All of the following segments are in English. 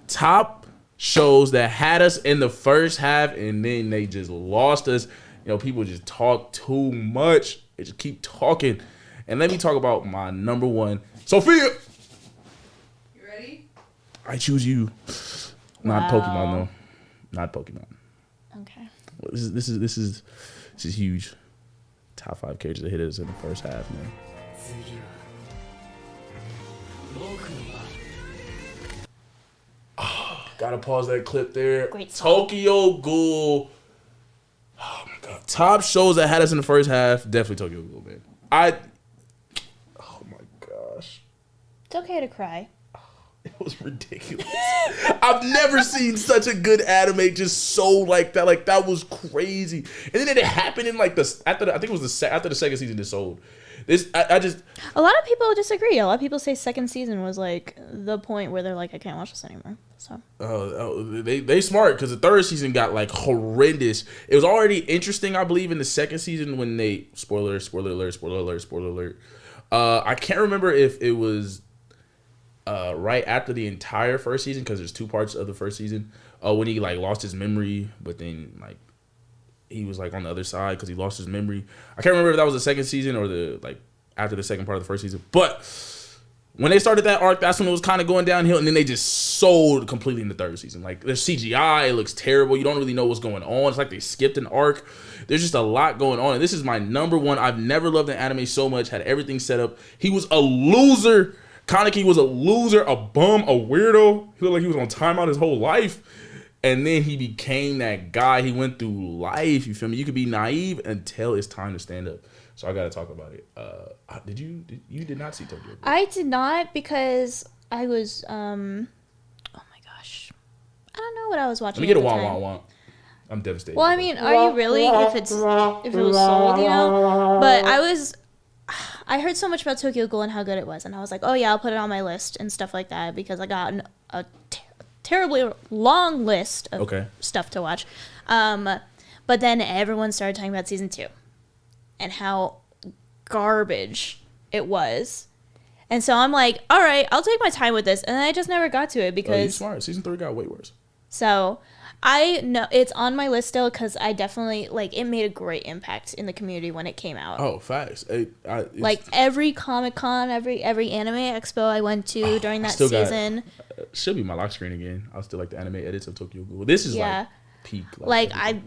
Top shows that had us in the first half and then they just lost us. People just talk too much. They just keep talking. And let me talk about my number one. Sophia! You ready? I choose you. Not Pokemon, though. Not Pokemon. Okay. This is huge. Top 5 characters that hit us in the first half, man. Oh, gotta pause that clip there. Great song. Tokyo Ghoul. Oh my god. Top shows that had us in the first half, definitely Tokyo Ghoul, man. Oh my gosh. It's okay to cry. It was ridiculous. I've never seen such a good anime just so like that. Like, that was crazy. And then it happened in like after the second season it sold. A lot of people disagree. A lot of people say second season was like the point where they're like, I can't watch this anymore. So they smart, because the third season got like horrendous. It was already interesting, I believe, in the second season when they spoiler alert. I can't remember if it was right after the entire first season, because there's 2 parts of the first season. When he like lost his memory, but then like he was like on the other side because he lost his memory. I can't remember if that was the second season or after the second part of the first season. But when they started that arc, that's when it was kind of going downhill, and then they just sold completely in the third season. Like, there's CGI, it looks terrible. You don't really know what's going on. It's like they skipped an arc. There's just a lot going on, and this is my number one. I've never loved an anime so much. Had everything set up. He was a loser. Kaneki was a loser, a bum, a weirdo. He looked like he was on timeout his whole life. And then he became that guy. He went through life. You feel me? You could be naive until it's time to stand up. So I got to talk about it. You did not see Tokyo Ghoul? I did not, because I was, oh my gosh. I don't know what I was watching. Let me get a wah. I'm devastated. Well, I mean, are you really? If it was sold, But I heard so much about Tokyo Ghoul and how good it was, and I was like, oh yeah, I'll put it on my list and stuff like that, because I got a terribly long list of stuff to watch. But then everyone started talking about season 2 and how garbage it was. And so I'm like, all right, I'll take my time with this. And I just never got to it because... you're smart. Season 3 got way worse. So I know it's on my list still, because I definitely, it made a great impact in the community when it came out. Oh, facts. Every Comic-Con, every Anime Expo I went to during that season... should be my lock screen again. I'll still like the anime edits of Tokyo Ghoul. This is peak. I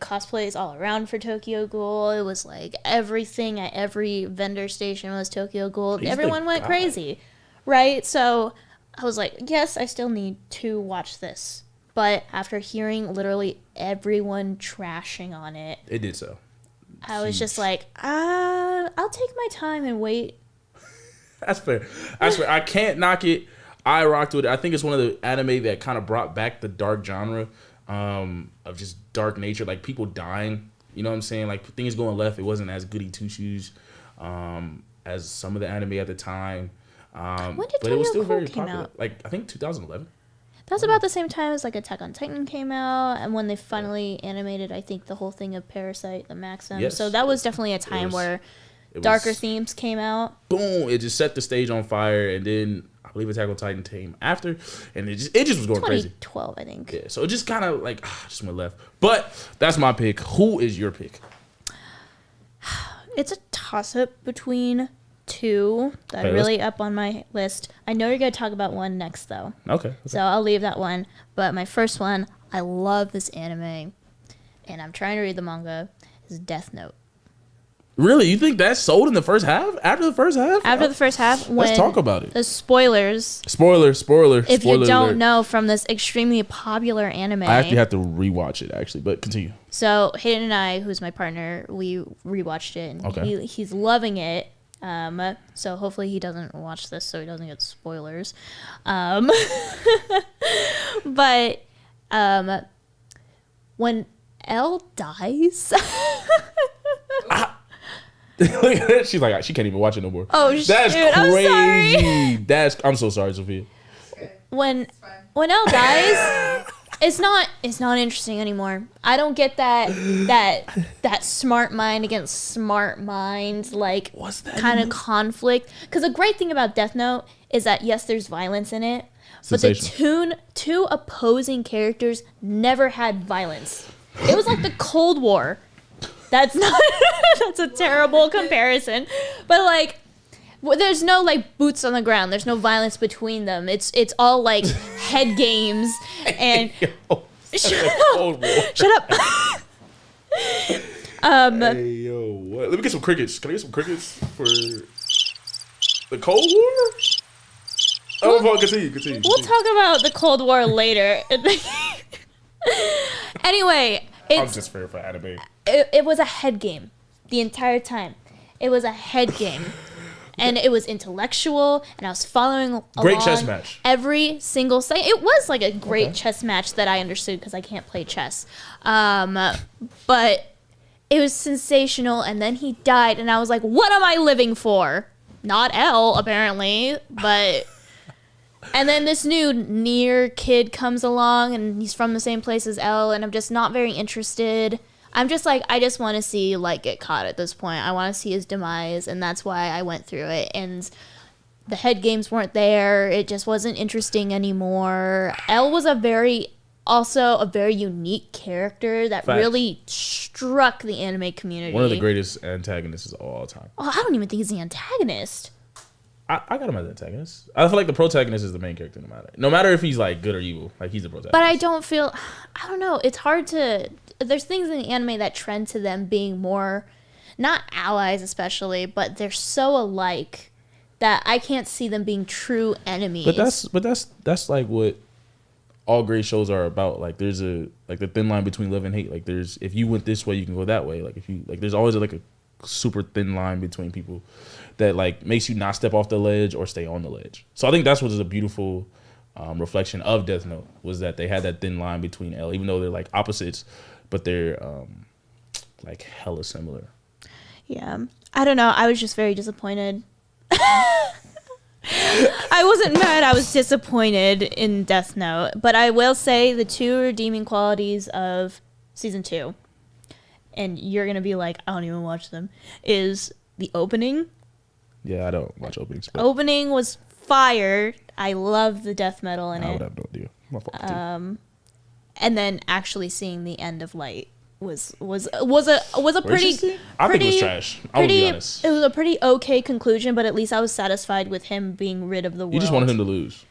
cosplays all around for Tokyo Ghoul. It was like everything at every vendor station was Tokyo Ghoul. Everyone went crazy, right? So I was like, yes, I still need to watch this. But after hearing literally everyone trashing on it, it did so. I was just like, I'll take my time and wait. That's fair. I can't knock it. I rocked with it. I think it's one of the anime that kind of brought back the dark genre of just dark nature, like people dying. You know what I'm saying? Like, things going left. It wasn't as goody two shoes as some of the anime at the time. When did but Tokyo it was still Ghoul very came popular. out? Like, I think 2011. That's about the same time as Attack on Titan came out, and when they finally animated, I think, the whole thing of Parasite, the Maxim. Yes. So that was definitely a time where darker themes came out. Boom! It just set the stage on fire, and then I believe Attack on Titan came after, and it just was going crazy. 2012, I think. Yeah, so it just kind of just went left. But that's my pick. Who is your pick? It's a toss-up between 2 that are really up on my list. I know you're going to talk about one next, though. Okay. So I'll leave that one. But my first one, I love this anime, and I'm trying to read the manga, is Death Note. Really? You think that's sold in the first half? After the first half? After the first half, let's talk about it. The spoilers. Spoiler. If you don't know, from this extremely popular anime. I actually have to rewatch it, actually, but continue. So Hayden and I, who's my partner, we rewatched it, and he's loving it. So hopefully he doesn't watch this, so he doesn't get spoilers. But when L dies. She's like, she can't even watch it no more. Oh, that's crazy. I'm sorry. I'm so sorry, Sophia. When L dies, it's not interesting anymore. I don't get that smart mind against smart mind kind of conflict. Because the great thing about Death Note is that yes, there's violence in it, but the two opposing characters never had violence. It was like the Cold War. That's not that's a terrible comparison, but like there's no like boots on the ground. There's no violence between them. It's all like head games and shut up. Hey yo, what? Let me get some crickets. Can I get some crickets for the Cold War? Oh, continue. We'll talk about the Cold War later. Anyway, I'm just fair for anime. It was a head game the entire time. It was a head game. And it was intellectual, and I was following along. Great chess match. Every single second. It was like a great chess match that I understood because I can't play chess. But it was sensational, and then he died, and I was like, what am I living for? Not L, apparently, but... And then this new Nier kid comes along, and he's from the same place as L, and I'm just not very interested. I'm just like, I just want to see Light get caught at this point. I want to see his demise, and that's why I went through it. And the head games weren't there. It just wasn't interesting anymore. L was also a very unique character that really struck the anime community. One of the greatest antagonists of all time. Oh, I don't even think he's the antagonist. I got him as an antagonist. I feel like the protagonist is the main character no matter if he's like good or evil. Like he's the protagonist. But I don't know. It's hard to... There's things in the anime that trend to them being more, not allies especially, but they're so alike that I can't see them being true enemies. But that's like what all great shows are about. Like there's the thin line between love and hate. Like there's, if you went this way, you can go that way. Like if you there's always like a super thin line between people that like makes you not step off the ledge or stay on the ledge. So I think that's what is a beautiful reflection of Death Note, was that they had that thin line between L, even though they're like opposites, but they're like hella similar. Yeah, I don't know. I was just very disappointed. I wasn't mad. I was disappointed in Death Note, but I will say the two redeeming qualities of season 2, and you're gonna be like, I don't even watch them, is the opening. Yeah, I don't watch openings. But opening was fire. I love the death metal in it. I would have no idea. My fault too. And then actually seeing the end of Light was a pretty. I think it was trash. I'm gonna be honest. It was a pretty okay conclusion, but at least I was satisfied with him being rid of the world. You just wanted him to lose.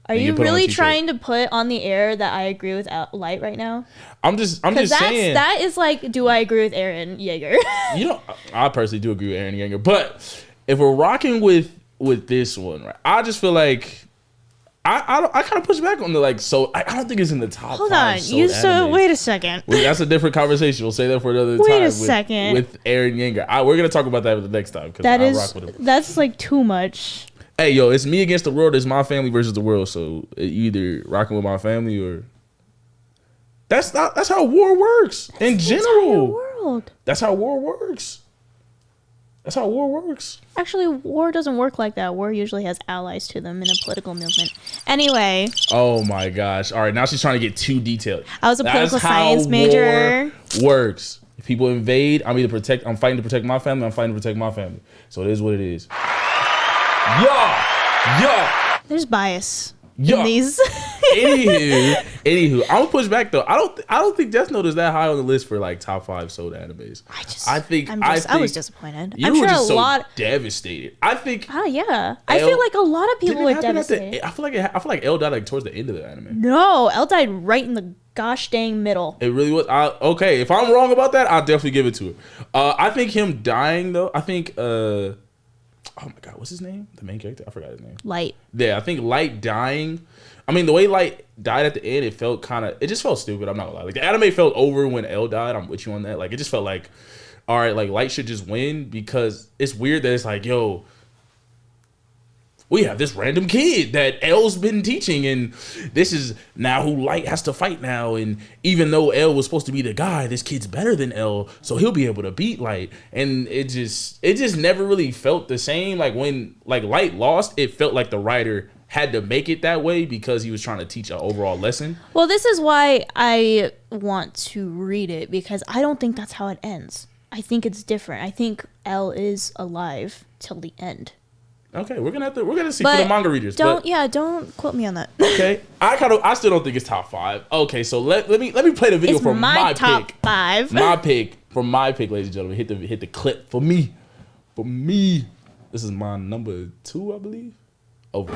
Are you really trying to put on the air that I agree with Light right now? I'm just saying. That is like, do I agree with Eren Yeager? You know, I personally do agree with Eren Yeager, but if we're rocking with this one, right, I just feel like I kind of push back on the like. So I don't think it's in the top. Hold 5 on, wait a second. That's a different conversation. We'll say that for another time. Wait a second. With Eren Yeager. We're gonna talk about that the next time because rock with him. That's like too much. Hey, yo, it's me against the world. It's my family versus the world. So you either rocking with my family or that's how war works in general. World. That's how war works. That's how war works. Actually, war doesn't work like that. War usually has allies to them in a political movement. Anyway. Oh my gosh! All right, now she's trying to get too detailed. I was a political science major. War works. If people invade, I'm fighting to protect my family. I'm fighting to protect my family. So it is what it is. Yeah. There's bias in these. Anywho, I'm gonna push back though. I don't think Death Note is that high on the list for like top 5 soda animes. I was disappointed. I'm sure a lot devastated. I think. Oh yeah, I feel like a lot of people were devastated. I feel like L died like towards the end of the anime. No, L died right in the gosh dang middle. It really was. Okay, if I'm wrong about that, I'll definitely give it to her. I think him dying though. I think. Oh my god, what's his name? The main character? I forgot his name. Light. Yeah, I think Light dying. I mean, the way Light died at the end, it just felt stupid. I'm not gonna lie. Like the anime felt over when L died. I'm with you on that. Like it just felt like, all right, like Light should just win because it's weird that it's like, yo, we have this random kid that L's been teaching, and this is now who Light has to fight now. And even though L was supposed to be the guy, this kid's better than L, so he'll be able to beat Light. And it just never really felt the same. Like when like Light lost, it felt like the writer had to make it that way because he was trying to teach an overall lesson. Well, this is why I want to read it, because I don't think that's how it ends. I think it's different. I think L is alive till the end. Okay, we're gonna see But for the manga readers. Don't quote me on that. Okay, I still don't think it's top 5. Okay, so let me play the video It's for my top pick. 5. My pick, ladies and gentlemen. Hit the clip for me. For me, this is my number 2, I believe. Over.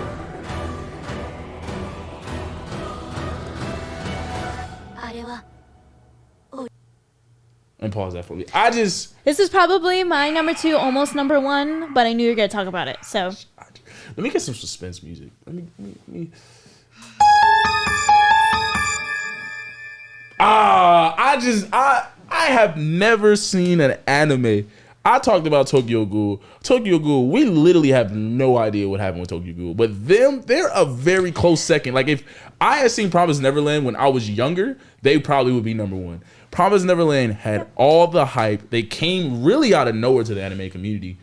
And pause that for me. This is probably my number 2, almost number 1, but I knew you were gonna talk about it. So let me get some suspense music. Let me. I have never seen an anime. I talked about Tokyo Ghoul. Tokyo Ghoul, we literally have no idea what happened with Tokyo Ghoul. But they're a very close second. Like, if I had seen Promised Neverland when I was younger, they probably would be number 1. Promised Neverland had all the hype. They came really out of nowhere to the anime community.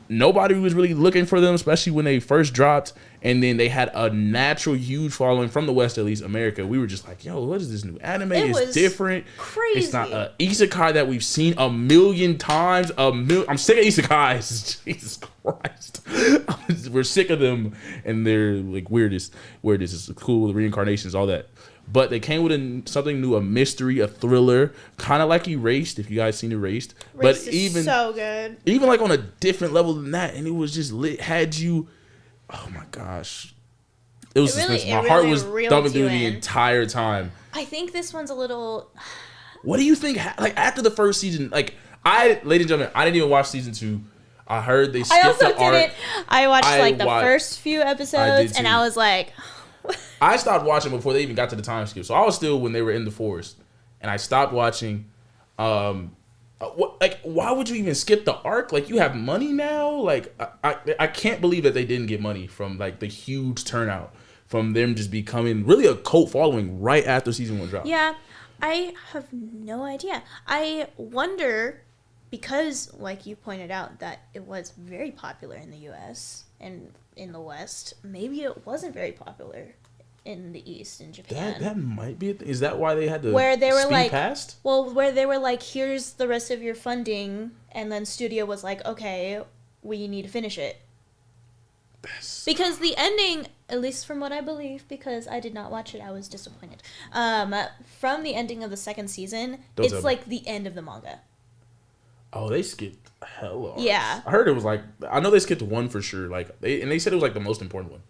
Nobody was really looking for them, especially when they first dropped. And then they had a natural huge following from the West, at least America. We were just like, yo, what is this new anime? It's different. Crazy. It's not an isekai that we've seen a million times. I'm sick of isekais. Jesus Christ. We're sick of them. And they're like weirdest. It's cool, the reincarnations, all that. But they came with something new, a mystery, a thriller, kind of like Erased, if you guys seen Erased. But is so good. Even like on a different level than that. And it was just lit, had you... Oh my gosh. It was suspense. My heart was thumping through the entire time. I think this one's a little... What do you think? Like, after the first season, like, ladies and gentlemen, I didn't even watch season 2. I heard they skipped the arc. I watched the first few episodes, and I was like... I stopped watching before they even got to the time skip. So I was still when they were in the forest. And I stopped watching. Why would you even skip the arc? Like, you have money now? Like, I can't believe that they didn't get money from, like, the huge turnout from them just becoming really a cult following right after season 1 dropped. Yeah, I have no idea. I wonder, because, like you pointed out, that it was very popular in the U.S. and in the West, maybe it wasn't very popular in the East, in Japan. That might be is that why they had to where they were speed like past? Well, where they were like, here's the rest of your funding, and then studio was like, okay, we need to finish it. Because the ending, at least from what I believe, because I did not watch it, I was disappointed. From the ending of the second season, it's like the end of the manga. Oh, they skipped hella arcs. Yeah. I heard it was like, I know they skipped 1 for sure. Like, they said it was like the most important one.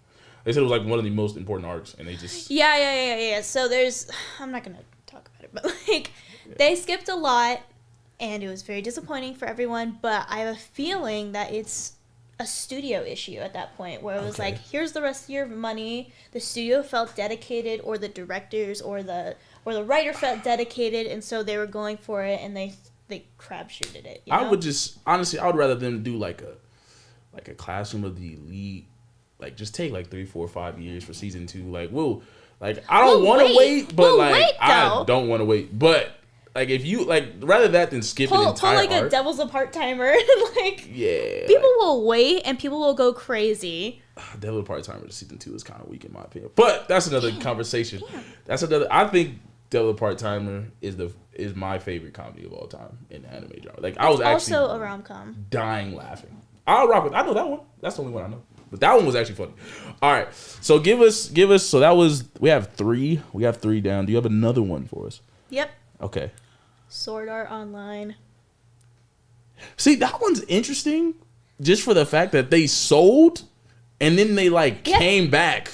They said it was like one of the most important arcs, and they just... Yeah. So there's... I'm not going to talk about it, but like, they skipped a lot, and it was very disappointing for everyone, but I have a feeling that it's a studio issue at that point, where it was like, here's the rest of your money. The studio felt dedicated, or the directors, or the writer felt dedicated, and so they were going for it, and they crap shooted it. You know? I would just... Honestly, I would rather them do like a Classroom of the Elite. Like, just take like 3, 4, 5 years for season 2. Like, I don't want to wait, but I don't want to wait. But like, if you rather that than skip an entire like arc. A Devil's a part timer. Like, yeah, people will wait and people will go crazy. Devil part timer season 2 is kind of weak in my opinion, but that's another conversation. Damn. That's another. I think Devil part timer is my favorite comedy of all time in the anime genre. Like, I was actually also a rom-com, dying laughing. I'll rock with. I know that one. That's the only one I know. But that one was actually funny. All right. So give us. So that was. We have 3. We have 3 down. Do you have another one for us? Yep. Okay. Sword Art Online. See, that one's interesting, just for the fact that they sold, and then they came back.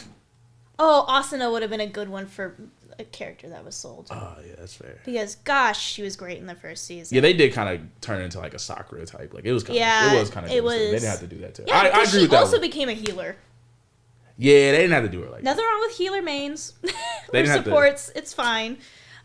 Oh, Asuna would have been a good one for a character that was sold. Oh, yeah, that's fair. Because gosh, she was great in the first season. Yeah, they did kind of turn into like a Sakura type. Like, it was kind of. It was. They didn't have to do that to her. Yeah, I agree with that. She also became a healer. Yeah, they didn't have to do her like nothing wrong with healer mains. They didn't have supports. It's fine.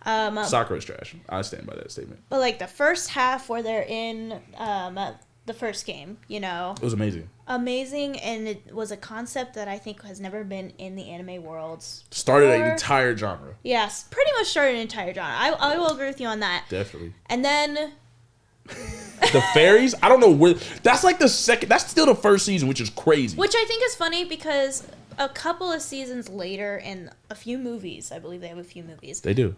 Sakura's trash. I stand by that statement. But like the first half where they're in the first game, you know, it was amazing. Amazing, and it was a concept that I think has never been in the anime worlds. Started an entire genre. Yes, pretty much started an entire genre. I will agree with you on that. Definitely. And then the fairies, I don't know where. That's like the second. That's still the first season, which is crazy. Which I think is funny because a couple of seasons later, and a few movies, I believe they have a few movies. They do.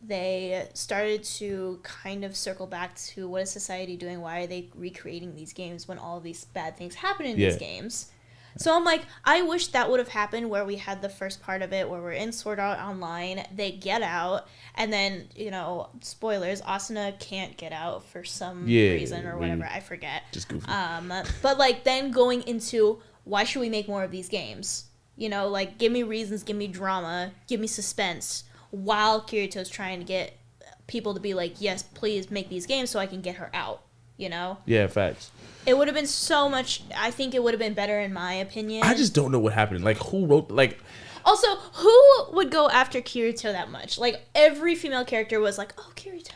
they started to kind of circle back to what is society doing? Why are they recreating these games when all of these bad things happen in these games? So I'm like, I wish that would have happened where we had the first part of it where we're in Sword Art Online, they get out, and then, you know, spoilers, Asuna can't get out for some reason or whatever, I forget. Just goofy. But like then going into why should we make more of these games? You know, like give me reasons, give me drama, give me suspense, while Kirito's trying to get people to be like, yes, please make these games so I can get her out, you know? Yeah, facts. It would have been so much. I think it would have been better in my opinion. I just don't know what happened. Like, who wrote? Like, also, who would go after Kirito that much? Like, every female character was like, "Oh, Kirito."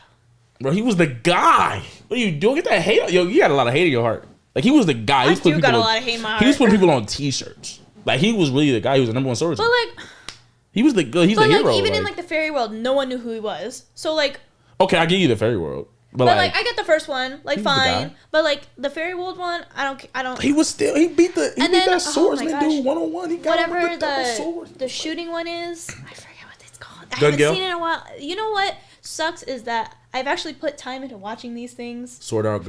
Bro, he was the guy. What are you doing? Get that hate. Yo, you got a lot of hate in your heart. Like, he was the guy. I do got a lot of hate in my heart. He was putting people on T-shirts. Like, he was really the guy. He was the number one swordsman. But like, he was the good. He's the hero. Even in like the fairy world, no one knew who he was. So like, okay, I give you the fairy world. But like I get the first one, like fine. But like the fairy world one, I don't. He beat that swordsman dude 1-on-1. He got whatever the shooting one is. I forget what it's called. I haven't seen it in a while. You know what sucks is that I've actually put time into watching these things. Sword Art,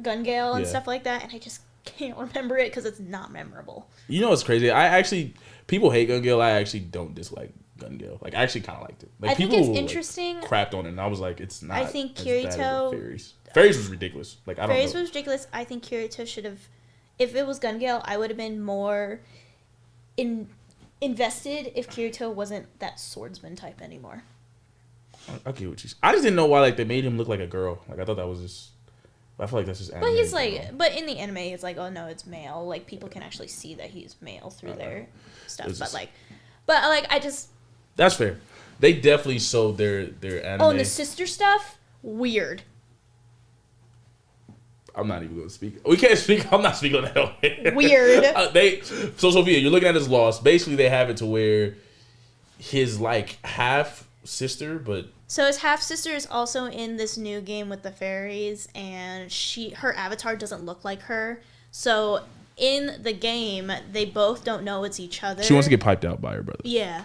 Gun Gale, and stuff like that, and I just can't remember it because it's not memorable. You know what's crazy? People hate Gun Gale. I actually don't dislike Gun Gale. Like, I actually kind of liked it. Like, I think it's interesting. Like, crapped on it, and I was like, it's not. I think Kirito. Fairies was ridiculous. Like, I don't know. Fairies was ridiculous. I think Kirito should have. If it was Gun Gale, I would have been more invested if Kirito wasn't that swordsman type anymore. I get what you. I just didn't know why like they made him look like a girl. Like, I thought that was just. I feel like that's just. But he's like, but in the anime, it's like, oh no, it's male. Like people can actually see that he's male through their stuff. But I just. That's fair. They definitely sold their anime. Oh, and the sister stuff, weird. I'm not even going to speak. We can't speak. I'm not speaking on that. Weird. So Sophia, you're looking at his loss. Basically, they have it to where his like half sister, but. So his half sister is also in this new game with the fairies, and her avatar doesn't look like her. So in the game, they both don't know it's each other. She wants to get piped out by her brother. Yeah.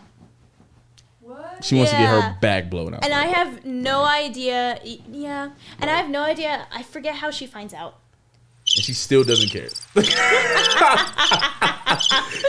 What? She wants to get her back blown out. And I have no idea. Yeah. And I have no idea. I forget how she finds out. And she still doesn't care.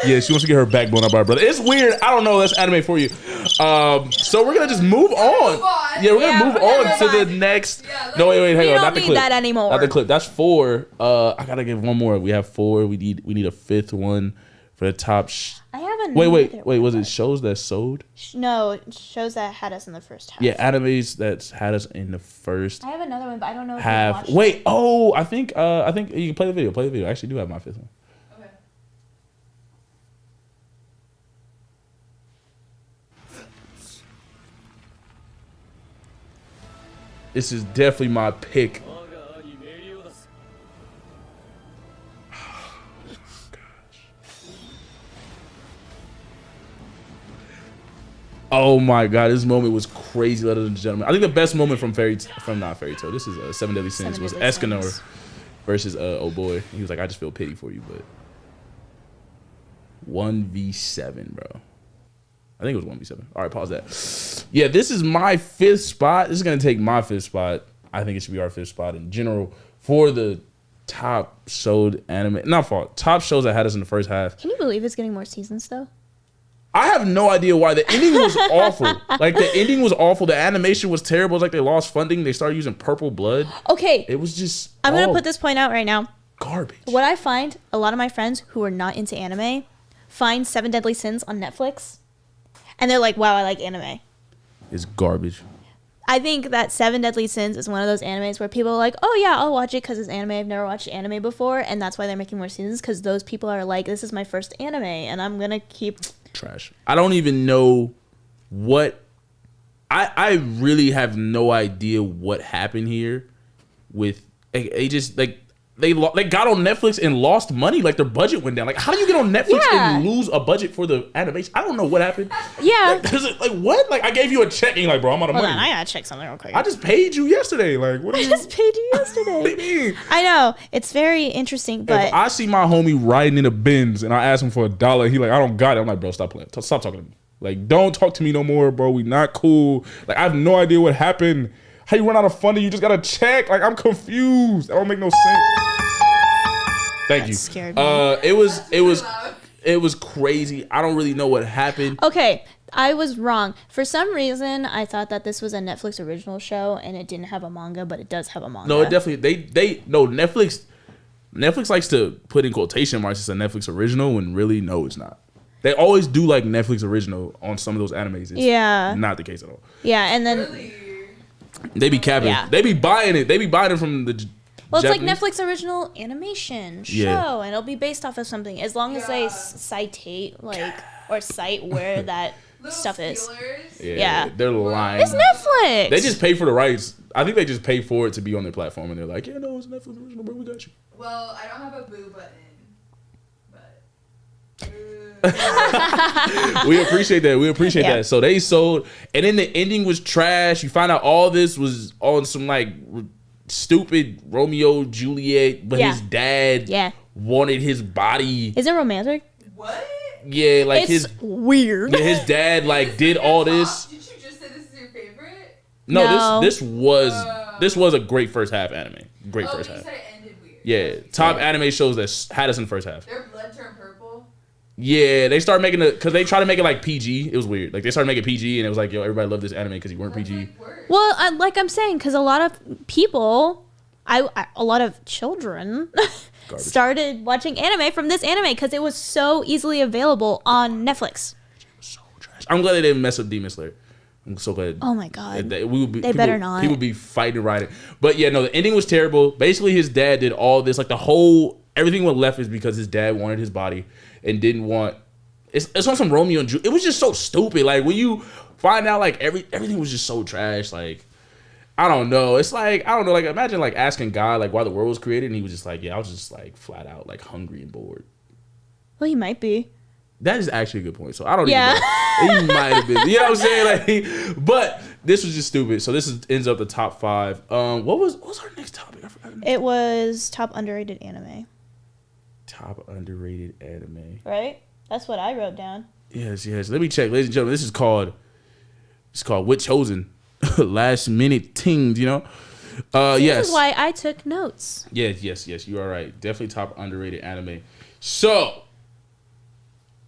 Yeah, she wants to get her back blown out by her brother. It's weird. I don't know. That's anime for you. So we're gonna just move on. Yeah, we're gonna move on to the next. No, wait, hang on. Not the clip. We don't need that anymore. Not the clip. That's 4. I gotta give one more. We have 4. We need a 5th one for the top. I haven't. Wait. Was it shows that sold? No, shows that had us in the first half. Yeah, animes that had us in the first. I have another one, but I don't know if half. Wait. It. Oh, I think you can play the video. I actually do have my 5th one. Okay. This is definitely my pick. Oh my god, this moment was crazy, ladies and gentlemen. I think the best moment from not Fairy Tail. This is Seven Deadly Sins was Escanor versus oh boy. He was like, I just feel pity for you, but 1v7, bro. I think it was 1v7. All right, pause that. Yeah, this is my 5th spot. This is gonna take my 5th spot. I think it should be our 5th spot in general for the top showed anime. Not fault. Top shows that had us in the first half. Can you believe it's getting more seasons though? I have no idea why. The ending was awful. Like, the ending was awful. The animation was terrible. It was like they lost funding. They started using purple blood. Okay. It was just I'm going to put this point out right now. Garbage. What I find, a lot of my friends who are not into anime find Seven Deadly Sins on Netflix. And they're like, wow, I like anime. It's garbage. I think that Seven Deadly Sins is one of those animes where people are like, oh yeah, I'll watch it because it's anime. I've never watched anime before. And that's why they're making more seasons, because those people are like, this is my first anime. And I'm going to keep... Trash. I don't even know what I really have no idea what happened here with they just like they got on Netflix and lost money. Like, their budget went down. Like, how do you get on Netflix and lose a budget for the animation? I don't know what happened. Yeah. Like what? Like, I gave you a check and you're like, bro, I'm out of money. Hold on, I gotta check something real quick. I just paid you yesterday. Like, what? I just paid you yesterday. What do you mean? I know, it's very interesting, but if I see my homie riding in a Benz and I ask him for $1, he like, I don't got it. I'm like, bro, stop playing. Stop talking to me. Like, don't talk to me no more, bro. We not cool. Like, I have no idea what happened. How you run out of funding? You just gotta check. Like, I'm confused. That don't make no sense. Thank you. Scared me. It was crazy. I don't really know what happened. Okay, I was wrong. For some reason, I thought that this was a Netflix original show and it didn't have a manga, but it does have a manga. No, it definitely Netflix likes to put in quotation marks it's a Netflix original when really no, it's not. They always do like Netflix original on some of those animes. It's not the case at all. Yeah, and then they be capping. Yeah. They be buying it. They be buying it from the Well, it's Japanese. like Netflix original animation show, and it'll be based off of something as long as they citate or cite where that stuff is. Yeah, they're lying. It's Netflix. They just pay for the rights. I think they just pay for it to be on their platform, and they're like, yeah, no, it's Netflix original, bro. We got you. Well, I don't have a boo button, but. We appreciate that. We appreciate that. So they sold, and then the ending was trash. You find out all this was on some like stupid Romeo Juliet, but his dad wanted his body. Is it romantic? What? Yeah, like it's weird. Yeah, his dad like did all this. Did you just say this is your favorite? No. This was a great first half anime. Great first half. Said it ended weird. Yeah, top anime shows that had us in the first half. Their blood turned purple. Yeah, they started making it because they tried to make it like PG. It was weird. Like they started making PG, and it was like, yo, everybody loved this anime because you weren't PG. Well, I'm saying, because a lot of people, a lot of children started watching anime from this anime because it was so easily available on Netflix. So trash. I'm glad they didn't mess up Demon Slayer. I'm so glad. Oh my god. They better not. People be fighting right. But yeah, no, the ending was terrible. Basically, his dad did all this. Like everything went left is because his dad wanted his body and didn't want. It's on some Romeo and Juliet. It was just so stupid. Like when you find out, like everything was just so trash. Like I don't know. It's like I don't know. Like imagine like asking God like why the world was created, and he was just like, yeah, I was just like flat out like hungry and bored. Well, he might be. That is actually a good point. So I don't even know. He might have been. You know what I'm saying? Like, but this was just stupid. So this ends up the top 5. What was our next topic? I forgot. It was top underrated anime. Top underrated anime. Right? That's what I wrote down. Yes. Let me check, ladies and gentlemen. This is called What Chosen. Last minute things, you know. Yes. This is why I took notes. Yes. You are right. Definitely top underrated anime. So.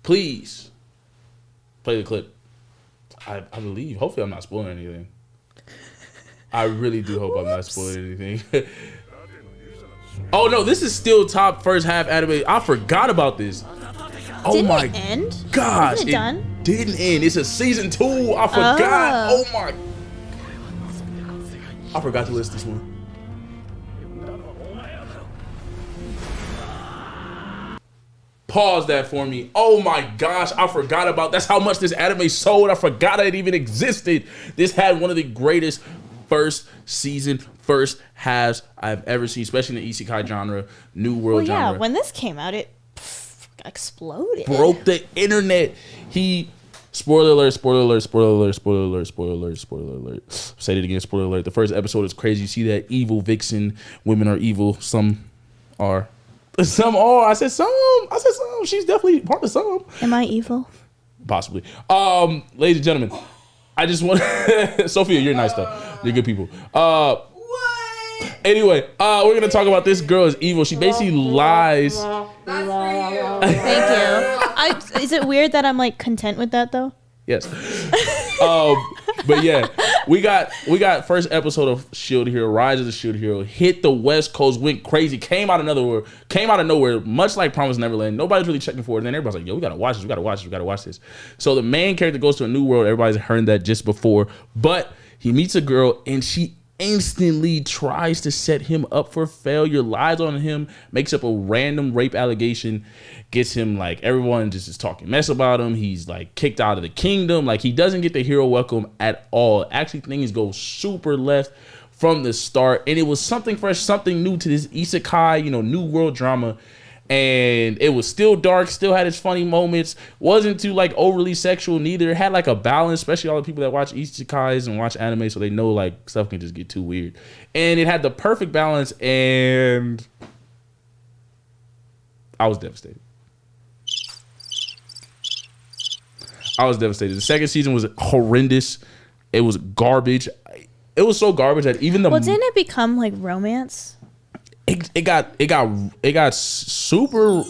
Please play the clip. I believe. Hopefully, I'm not spoiling anything. I really do hope I'm not spoiling anything. Oh no, this is still top first half anime. I forgot about this. Oh Didn't my it end? gosh, Isn't it done? Didn't end. It's a season 2. I forgot. Oh my. I forgot to list this one. Pause that for me. Oh my gosh, I forgot about that's how much this anime sold. I forgot it even existed. This had one of the greatest first halves I've ever seen, especially in the isekai genre, new world genre. Yeah, when this came out, it exploded. Broke the internet. Spoiler alert. Say it again, spoiler alert. The first episode is crazy. You see that evil vixen. Women are evil. Some are. Some are. I said some. She's definitely part of some. Am I evil? Possibly. Ladies and gentlemen, I just want Sophia, you're nice though. You're good people. What? Anyway, we're gonna talk about this girl is evil. She basically lies. That's for you. Thank you. Is it weird that I'm like content with that though? Yes. But yeah, we got first episode of Shield Hero, Rise of the Shield Hero, hit the West Coast, went crazy, came out of nowhere, much like Promised Neverland. Nobody's really checking for it. And then everybody's like, yo, we gotta watch this. So the main character goes to a new world. Everybody's heard that just before, but he meets a girl and she instantly tries to set him up for failure, lies on him, makes up a random rape allegation, gets him like everyone just is talking mess about him. He's like kicked out of the kingdom. Like he doesn't get the hero welcome at all. Actually, things go super left from the start, and it was something fresh, something new to this isekai, new world drama. And it was still dark, still had its funny moments, wasn't too like overly sexual neither. It had like a balance, especially all the people that watch isekais and watch anime, so they know like stuff can just get too weird. And it had the perfect balance, and I was devastated. I was devastated. The second season was horrendous. It was garbage. It was so garbage that even the Well, didn't it become like romance? it got super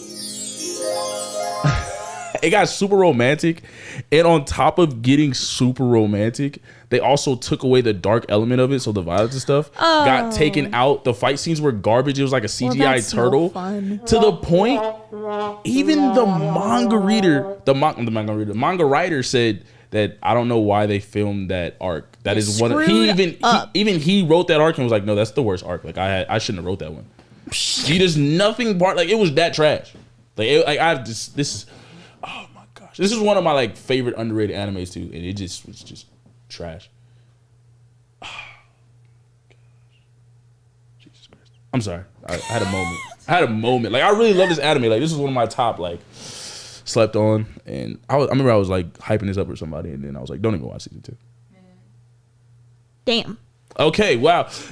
it got super romantic, and on top of getting super romantic, they also took away the dark element of it, so the violence and stuff got taken out. The fight scenes were garbage. It was like a CGI that's no turtle fun. to the point even the manga writer said that I don't know why they filmed that arc. That is one of, he wrote that arc and was like, no, that's the worst arc. Like I shouldn't have wrote that one. He just nothing part, like it was that trash. Oh my gosh, this is one of my like favorite underrated animes too, and it just was just trash. Oh, Jesus Christ, I'm sorry. I had a moment. Like I really love this anime. Like this is one of my top like slept on, and I remember I was like hyping this up for somebody, and then I was like, don't even watch season 2. Damn. Okay, wow. Yeah.